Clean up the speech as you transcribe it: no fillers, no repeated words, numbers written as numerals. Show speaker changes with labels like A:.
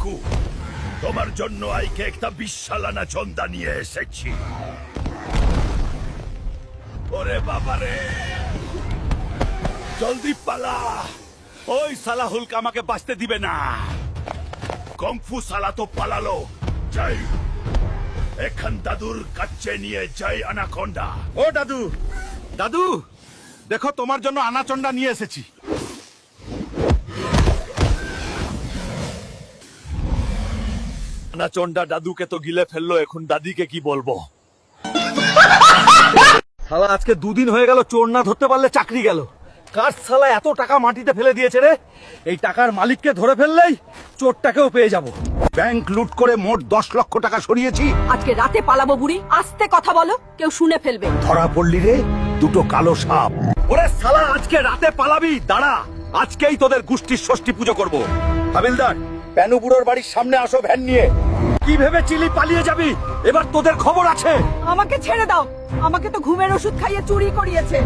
A: কাকু, তোমার জন্য আইকে একটা বিশালানা চন্দা নিয়ে এসেছি। ওরে বাবারে, জলদি পালা, ওই সালা হুলক আমাকে বাঁচতে দিবে না। কংফু সালা তো পালালো। যাই এখন দাদুর কাছে নিয়ে যাই অ্যানাকোন্ডা।
B: ও দাদু, দাদু দেখো তোমার জন্য আনাচন্ডা নিয়ে এসেছি।
A: অ্যানাকোন্ডা দাদুকে তো গিলে ফেললো, এখন দাদিকে কি বলবো?
B: শালা আজকে দুদিন হয়ে গেল চোর না ধরতে পারলে চাকরি গেল। কার শালা এত টাকা মাটিতে ফেলে দিয়েছে রে? এই টাকার মালিককে ধরে ফেললেই চোরটাকেও পেয়ে যাব। ব্যাংক লুট করে মোট 10 লক্ষ টাকা সরিয়েছি।
C: আজকে রাতে পালাবো বুড়ি, আস্তে কথা বলো, কেউ শুনে ফেলবে।
B: ধরা পড়লি রে, দুটো কালো সাপ। ওরে শালা আজকে রাতে পালাবি, দাঁড়া, আজকেই তোদের গোষ্ঠীর ষষ্ঠী পুজো করব। হাবিলদার, প্যানু বুড়োর বাড়ির সামনে আসো ভ্যান নিয়ে। কি ভেবেছিলি পালিয়ে যাবি? এবার তোদের খবর আছে।
C: আমাকে ছেড়ে দাও, আমাকে তো ঘুমের ওষুধ খাইয়ে চুরি করিয়েছে।